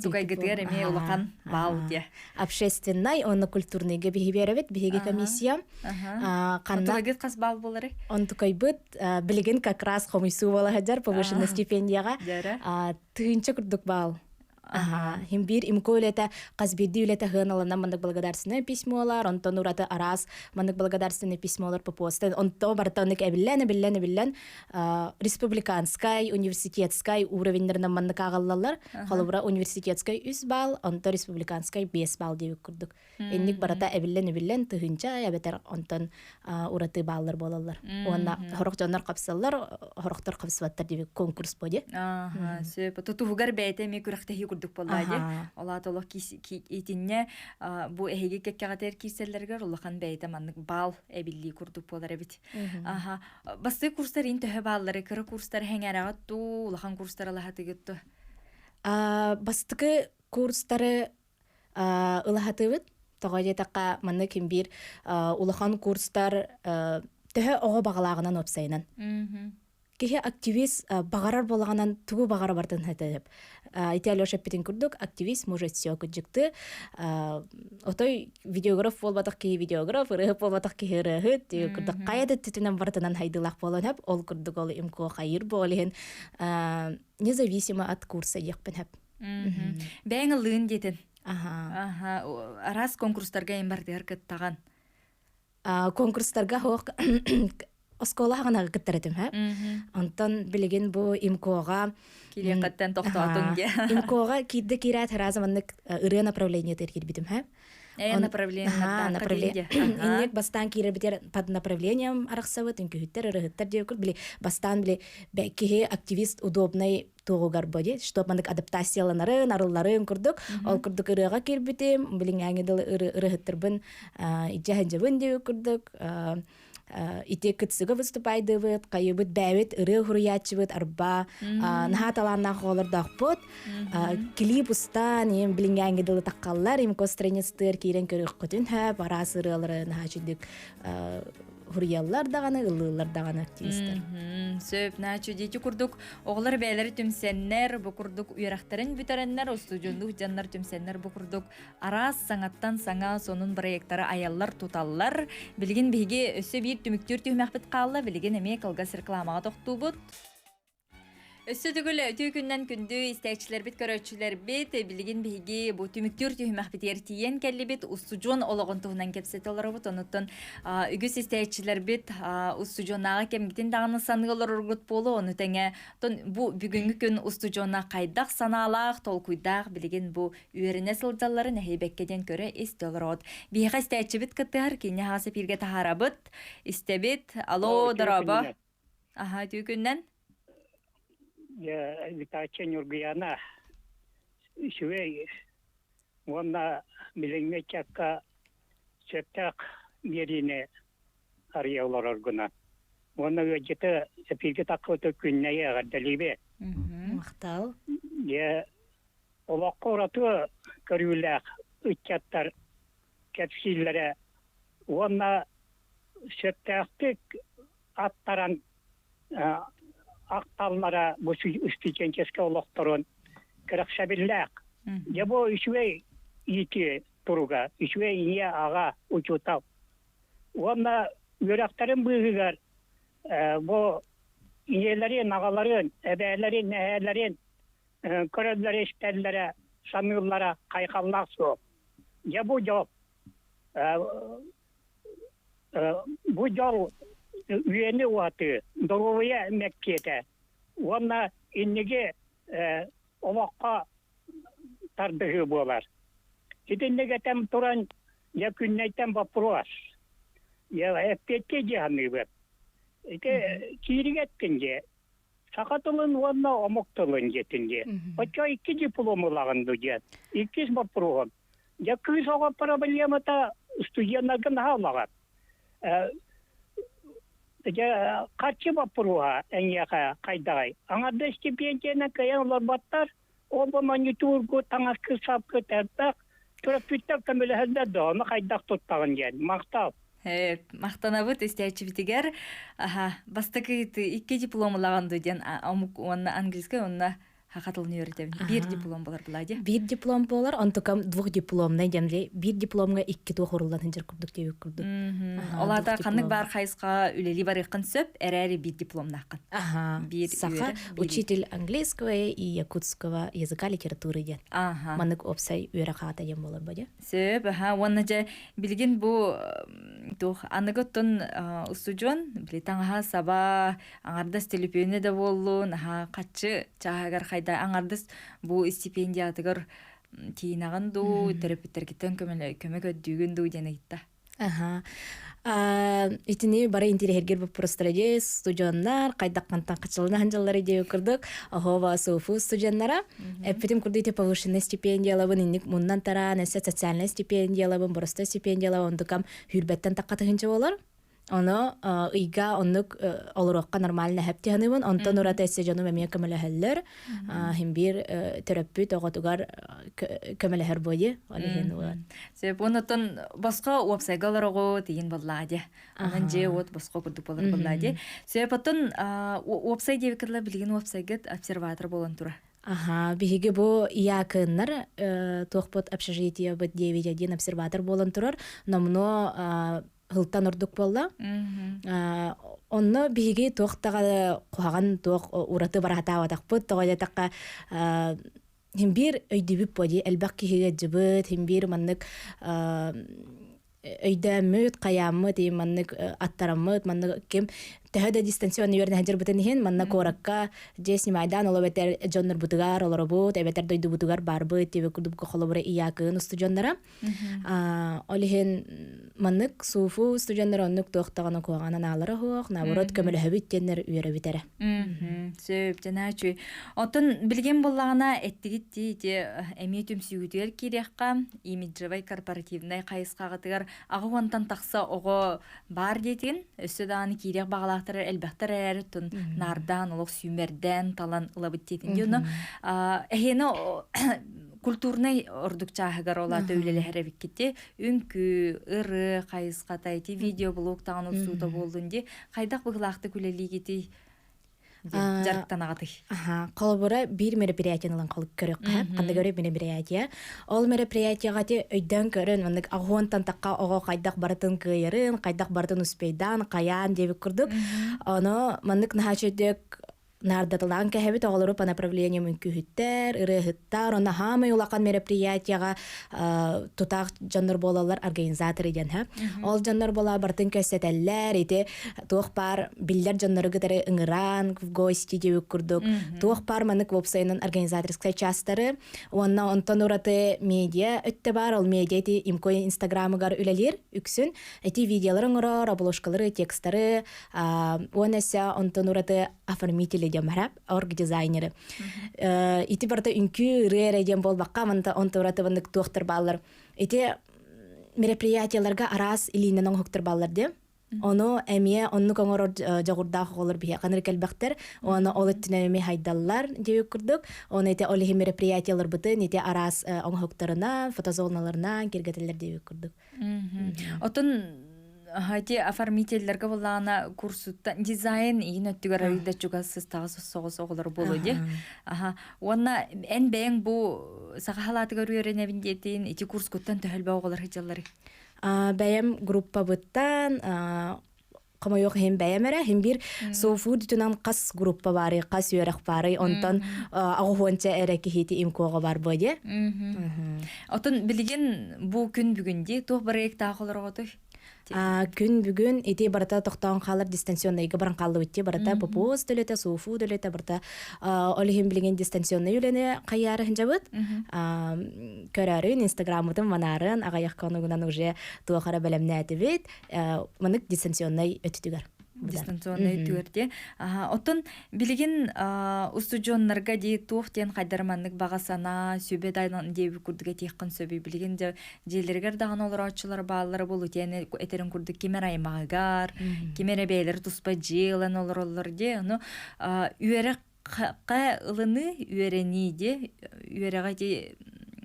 Тугай гытыр эме улакан бал де. Общественный, онны культурный геберебет биге комиссия. Тугай гыт кас бал болары. Он tukay бит билеген как раз комиссию вала хаджар повышенная стипендияга. Тыгынча курдук бал. Химбир имколета казбиди улета хыналана мандык благодарственное письмолар, онтон ураты арас мандык благодарственное письмолар по почте. Онто бартанык билен республиканскай, университетскай уровеньдерна мандык агаллалар, халыбра университетскай 3 балл, онто республиканскай 5 балл деп курдук. Энник барата билен тыгынча ябетер онтон ураты баллар болалар. Онна хорокжоннар капсаллар, хороктор капсыбаттар деп конкурс боди. Сөп тутугар бәйте ме күрәхтәһи курдук боллады. Ола толок итинне бу эһиге кеккәгәтер киселләргә улахан бәйте маннык бал эбилли курдук болар бит. Басты курслар инде төһә баллары, кыры курслар хәңәрәгә ту, улахан курслар алахатыгытты. Бастыкы курстары ылахатыбыт. Тогой такка манны ким бир улахан курстар төһә ого багалагынан опсайнан. Кихе активист багарар болаганан тугу багара бартын хатып. Италиоша питин курдук активист может всё кыжыкты. Отой видеограф болбатак ки видеограф, рыгып болбатак ки рыгып, тип курдук каяда тетинен бартынан хайдылак болон хап, ол курдук ол имко хайыр болен. Независимо от курса якпен хап. Бәң лын детен. Арас конкурстарга эмбардер кыттаган. Конкурстарга хок оскола хагана кыттаратым ха. Антон билеген бу имкога кирекаттан токтотун ге. Имкога кидде кират разаманнык ыры направление теркит битим ха. Направление. Иннек бастан кире битер под направлением араксавыт инкүттер рыгыттар деп били бастан били бекке активист удобный тогугар боди, чтоб мандык адаптацияланарын, арылларын курдук. Ол курдук ырыга кирбитим, билин аңыдыл рыгыттырбын ижаханжабын деп курдук. Ите кытсыга выступайдыбыт, кайыбыт бәбит, ыры хуруячыбыт, арба, наха таланна холыр дақпыт, клип устан, ем билингенге дылы таққаллар, ем костранецтер кейрен көрік құтын хөп, арасы ырылары наха жүдік хуруяллар дағаны, ылылар дағаны активистер. Сөп, начу дети курдук, оғылар бәйлері түмсеннер, бұ курдук уйрақтарын бүтереннер, студиондық жаннар түмсеннер бұ курдук арас саңаттан саңа сонун проекттары аяллар туталлар, білген бейге өсі бір түміктер түймәқпіт қалла, білген әме қалғас рекламаға тоқту бұд. Өссө түгүл күннен күндү истәчилер бит көрөчүлөр бит билигин биги бу түмүктүр түймәк битер тиен келли бит устужон ологон туһунан кепсет олорбут онуттан үгүс истәчилер бит устужонага кемгитин даганы саныылар ургут болу ону теңе тон бу бүгүнгү күн устужона кайдак санаалаах толкуйдаах билигин бу үерине сылдалларын эһибеккеден көрө истелорот биха истәчибит кытар кине хасы пирге тахарабыт истебит алло дороба аха түкүннен Я витачен ургияна швей вона билеңе чакка чөптак мерине арыялар оргуна вона өҗете сепиге такыты күннәе гадәлибе Мактал. я олаккораты көрүләк үчәттәр кәпсилләре вона чөптәктик аттаран Ақталлара бұсы үстікенческе олықтырын кіріқшабілләк. Я бұ үшвей ете тұруға, үшвей ине аға ұчутау. Онна өрәқтарын бұғығар, бұ инелерін, ағаларын, әбәлерін, әәлерін, көрәлері, іштәлері, саныллара қайқаллақ соқ. Я бұ жол, бұ жол Üyeni uatı, doğuya Mekke'de. Ona innege olakka tardığı bolar. Gidinlege tem turan ya künneyten vapurlar. Ya hepette cihanı var. Kirigettince, sakatılın ona omuktılın getince. Oça iki diplomu lağındı jet. İkiz vapurun. Ya kız oğa problemata studiyanlardan halagat. Ya kaçı vapurua en yaka kayday. Anada stipendiyana kayanlar battar. O zaman yuturgu tangas kısap köterdak. Töröpüttak temeli helde doğunu kaydak tuttağın yen. Maktab. Мақтанабыт истәчибитигер бастакы икки диплом лаганды ден онна английский онна хакатылын үйрөтөм. Бир диплом болар булади. Бир диплом болар, антукам двух дипломна демле. Бир дипломга икки тухурулдан хинжер курдук деп курдук. Оларда канык бар хайска үлели бар иккан сөп, эрери бир диплом наккан. Бир саха учитель английского и якутского языка литературы ден. Манык опсай үйрө кагата дем болар баде. Сөп, онна же билген бу тух аныготтон устужон билетаңга саба аңарда стипендия да болду, качы чагар хайда аңардыс бу стипендиятыгар тиинаган ду терапевттергиттен көмөк өдүүгүн ду денегитта. Итини бары интерьергер бу простраде студионнар кайдаккантан качылына ханжаллары деп кырдык. Ахова софу студионнара эпитим курдыйте повышенный стипендиялабын инник мундан тара несе социальный стипендиялабын просто стипендиялабын ондукам хүрбеттен таккатыгынча болар. Оно ыйга оннук олорокка нормально хэптиһаныбын, онтон урата эссе жону мемия көмөлөһөллөр. Химбир терапевт оготугар көмөлөһөр бойы, олехен уан. Сөп онотон боско уапсайгаларого тиин боллади. Анан же вот боско курдук болар боллади. Сөп отон уапсай дебикерла билген уапсайгет обсерватор болон тура. Биһиги бу иякыннар тохпот общежитие бит 9-1 обсерватор болон турар, номно хылтан ордук болла. Онно биһиги тохтага куаган тох ураты баратааватакпыт тоҕойдатакка химбир өйдүбүп боди элбак киһиге жыбыт химбир маннык өйдәмөт каяммыт и маннык аттараммыт маннык кем тэһэ дистанционный үйөрүнэ хажыр бытын иһин манна коракка же снимайдан олобетер жоннор бутугар олоробут эбетер дойду бутугар барбыт тебе курдубка холобура иякын студионнара олихин маннык суфу студионнар оннук тохтаганы куагана налары хуак наоборот көмөлөһөбүт теннер үйөрө битере. Сөп жаначы отон билген боллагана эттигитти те эмиетүм сүйүтүгер кирекка имиджевай корпоративный кайыскагытыгар агуантан такса ого бар детин өссө дааны кирек багалак элбәхтер әртүн нардан олық сүймерден талан лабыт детин дюно эхено культурный ордукчаһыгар ола төвлеле хәрәбиккетте үнкү ыры кайыскатайти видеоблог тагын усута болдунди кайдак быглакты күлелигити жарктанагаты. Колобура бир мероприятиянын калып көрөк кап, кандай көрөп мероприятия. Ол мероприятияга те өйдөн көрөн, мындык агуантан такка ого кайдак бартын кыйырын, кайдак бартын успейдан, каян деп курдук. Аны мындык нахачыдык нардатылан кэһэбит оҕолору по направлению мүмкүһүттэр, ырыһыттар, онна хаамай улақан мероприятияға тутаах дьоннор болалар организаторы ден хэ. Ол дьоннор бола бартын көссетеллер, ити туох пар биллер дьоннору гытары ыңыран, в гости дебүк курдук. Туох пар манык вебсайнын организаторская частары, онна онтон ураты медиа өттө бар, ол медиа ити имкой инстаграмыгар үлелер, үксүн, ити видеолар ыңырар, обложкалары, текстары, онеся онтон ураты оформители демарап, орг-дизайнеры. Ити барта үнкү рыйра дем болбаққа, онта ураты вандык туохтар баллар. Ити мероприятияларга арас илинен оңхоктар баллар де. Ону эмие онну коңорор жагурдаах олар бия каныр келбектер, оны ол өттүнөмө хайдаллар деп курдук. Оны эти олихи мероприятиялар бытын эти арас оңхоктарына, фотозоналарына киргетелер деп курдук. Отон Хати оформительлерге болана курсутта дизайн иин өттүгөр арыйда чугасыз тагыз соғыс оғылар болу де. Онна эн бэйң бу сағахалатыгар үйренебин детин ити курс көттен төхөлбө оғылар хыжалары. Бәйем группа бұттан, қама yok hem бәйемәрі, hem bir софу дүтінен қас группа бары, қас үйерек бары, онтан ағуонча әрәкі хеті имкоға бар бөде. Отын білген бу күн бүгінде тоқ барайық тағылар оғыды? Күн бүгін ити барата тоқтауын қалар дистанционныйға баран қалды өтте, барата попоз дөлеті, софу дөлеті, барата олығын білген дистанционный үлені қайяры хынжабыд. Көрәрін, инстаграмытын, манарын, ағаяқ қанығынан уже туақара бәлемні әтібет, мұнық дистанционный өтітігер. Дистанционный түрде. Отын билеген устуджоннарға де туқтен қайдарманлық бағасана сөбе дайнан деуі күрдіге текқын сөбе билеген желергер дағын олар атшылар бағалары болу тені әтерін күрді кемер аймағығар, кемер әбейлер тұспа желен олар де. Үйері қа ылыны үйерені де, үйеріға де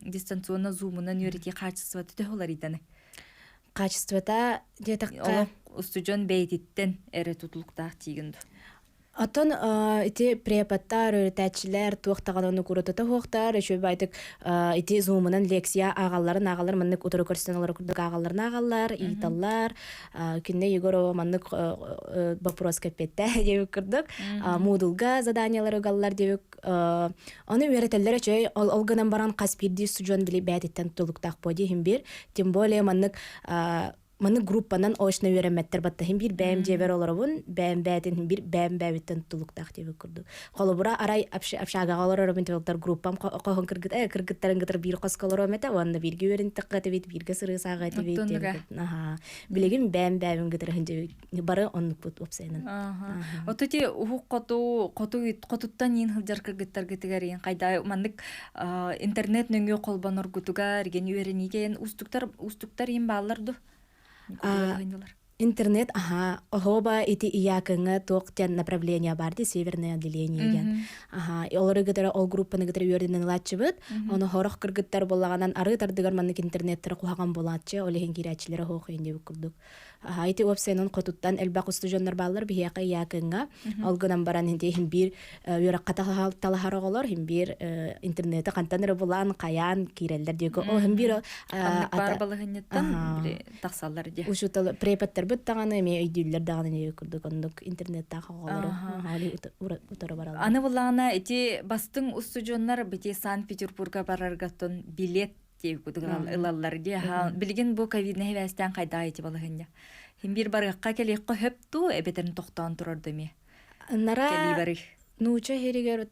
дистанционна зумынан үйереті қачысываты тө олар иданы. Качествота детаққа Устуджон бейтиттен әрі тұтылықтақ тегінді. Атын ити препаттар, өртәтчілер, туақтаған оны күрітіті хоқтар, үші байтық ити зумынан лекция ағалар, маннық ұтыры көрсетен күрдік ағаларын ағалар, ийталар, күнне Егорова маннық вопрос көпетті деп күрдік, мудулға заданиялар ұғалар деп. Оны өретелер өчөй, олғынан баран қаспирді студион білі бәйтіттен тұтылықтақ боди, химбір, тем более Маны группанан очно үйренметтер батта хим бир бәм жебер олорабын, бәм бәтин хим бир бәм бәбиттен тулуктак деп күрдү. Холобура арай апшага олорабын тулуктар группам кохон кыргыттарын гытыр бир косколор мета, онда бирге үйрен таккаты бит, бирге сыры сага деп. Билегин бәм бәбин гытыр хинже бары онны пут опсайнын. Ототи ухук котуттан ин хылжар кыргыттар гытыгарын кайда мандык интернет нөңгө колбонор гутугар ген үйрениген устуктар ин бааларды. Интернет, оба ити иякыңа тоқтен направления барды, северное отделение. Олары гытары ол группаны гытары үйерденен латчы бұд, оны хорақ кыргыттар болағанан ары тардығар маннык интернеттері қуаған болатчы, олеген кирячилері хоқайын деп күрдік. Айти вебсайнын қотуттан әлбақ устужондар балар бияқа иякыңа, олғынан баран хинде хим бир үйераққа талахары олар, хим бир интернеті қантаныры болан, қаян, кирелдер деугі. О, хим бир... Бар балығынеттан тақсалар де. Ушутал препаттар бұд тағаны, ме өйділер дағаны не күрдік, ондық интернеттағы олары. Али ұтары баралар. Аны болағына, эти бастың устужондар бете Санкт-Петербурга барарғаттон билет деп күдігін ылалар де. Білген бұл ковидны хевәстен қайда айты балығында. Хим бир барыққа келек қөпту, әбетерін тоқтан тұрарды ме? Кәлі барық. Нуча херигер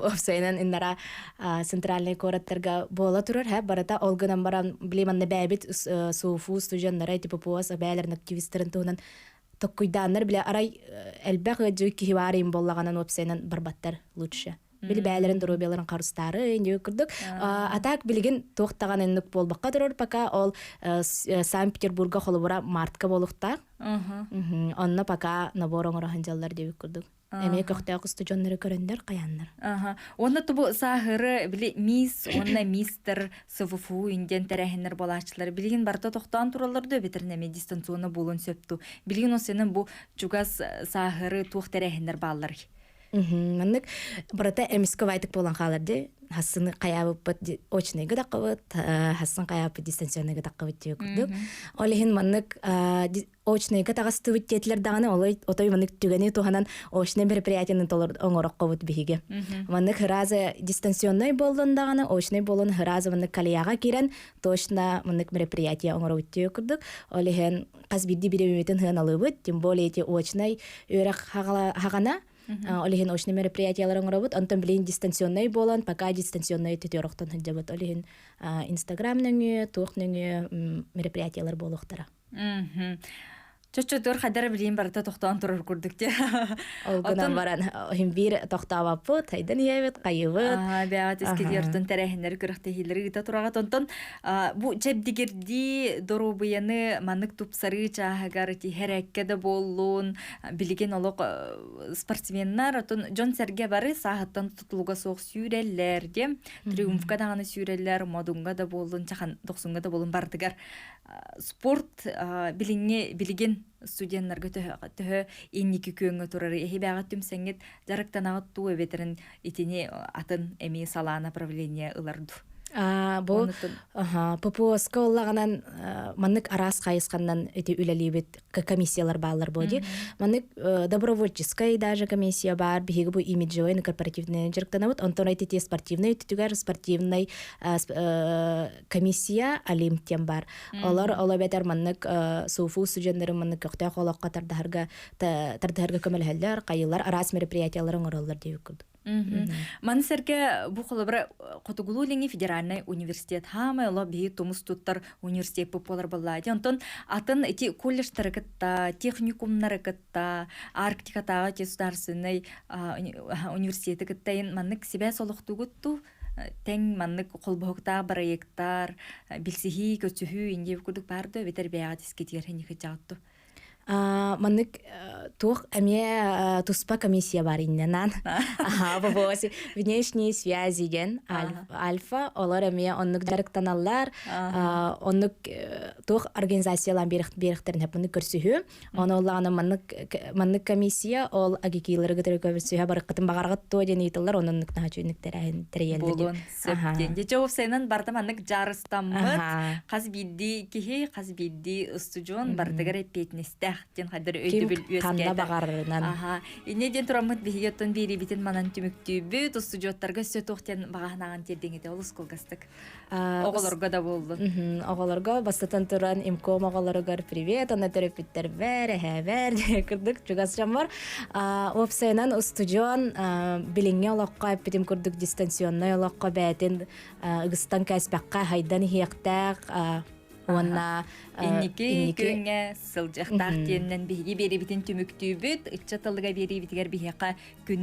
офсайнан иннара центральный кораттарга бола турар, барата олгынан баран билеманны бәбит суфу студенттары типа пуас бәлерин активистерин туһунан токкуйданнар биле арай элбәг жөй кихиварин боллаганан офсайнан барбаттар лучше. Били бәлерин дробеларын карыстары инде күрдүк. Атак билген токтаган эннек болбакка турар, пока ол Санкт-Петербурга холобура мартка болукта. Онна пока наборон раханжаллар деп күрдүк. Эме көктөк студенттары көрөндөр каяннар. Онна тубу сахыры били мисс, онна мистер СВФУ инден терехинер балачылар билген барта токтан тураларды ветеринария дистанционна болун сөптү. Билген осенин бу чугас сахыры тух терехинер баллар. Маннык барата эмиске вайтык болан халарды хасын каябыппыт очныйга даккыбыт хасын каябыппыт дистанционныйга даккыбыт деп күрдүк. Олехин маннык очныйга тагыстыбыт тетлер даганы олой отой маннык түгени туханан очны мероприятияны толор оңороккобут биһиге. Маннык хыразы дистанционный болдун даганы очный болон хыразы маннык калияга кирен точно маннык мероприятия оңоробут деп күрдүк. Олехин казбидди биремитен хын алыбыт, тем более эти очный өрөк хагана олихин очный мероприятиялар оңоробут, антон билин дистанционный болан, пока дистанционный төтөрөктөн хыджабыт. Олихин Инстаграм нөңү, туох нөңү мероприятиялар болуктара. Чөчөтөр хадар билин барата токтон турар күрдүк те. Олгунан баран хим бир токтабаппыт, хайдан ебет, кайыбыт. Бәгат искедертен тәрәһеннәр кырыкты хилери гыта турага тонтон бу чепдигерди доробыяны маннык тупсары чагар ти хәрәккә дә боллун билеген олок спортсменнар отон Джон Серге бары сахаттан тутулуга соқ сүрәлләр де триумфка даганы сүрәлләр модунга да боллун чахан 90га да боллун бардыгар спорт билеген студентларга төһө инники көңгө турары эһибагат түмсәңет жарыктанагыт туу эбетерин итини атын эми сала направление ыларду. Бу ППО-ска оллаганан маннык арас кайыскандан эти үлелибит комиссиялар баалар боди. Маннык добровольческая даже комиссия бар, биһиге бу имиджевый корпоративный жарыктанабыт, онтон эти спортивный түгәр спортивный комиссия алим тем бар. Олар бетер маннык суфу студентлары маннык көктә холакка тардаһарга көмөлһәлләр, кайылар арас мероприятияларын ораллар дип күрдү. Мансерге бу холобра Котугулулинги федеральный университет хама ла би томус туттар университет популар баллади. Антон атын эти колледжтары кытта, техникумнары кытта, Арктикатагы государственный университеты кыттайын маннык себе солуктугутту тең маннык колбохта проекттар билсихи көчүхү инде күрдүк барды ветер бягат искетер хени хыжатту. Маннык тух эме туспа комиссия бар инненан. Бабоси внешние связи ген альфа олар эме оннук жарыктаналлар, оннук тух организациялар берихтерин хепни көрсүхү. Онолланы маннык комиссия ол агикилерге көрсүхү бар кытын багаргат то ден итиллер оннук начуйник терелди. Болон сөптен. Жоо сенен барда маннык жарыстаммыт. Каз бидди студион бардыгар эпетнесте тен хадыр өйдө бил канда багарынан. Инеден турамыт бигеттен бери битен манан түмүктүбү студиоттарга сөтөктен баганаган тердеңете олус колгастык. Оголорго да болду. Оголорго бастатан туран имком оголорго привет, ана терапевттер бер кырдык жугасчам бар. Опсайнан студион билиңе олокко битим кырдык дистанционный олокко бәтен ыгыстан каспакка хайдан хияктак Онна инники күнгө сылжактак тиеннен биги бери битин түмүктүүбүт ыччатылыга бери битигер бихека күн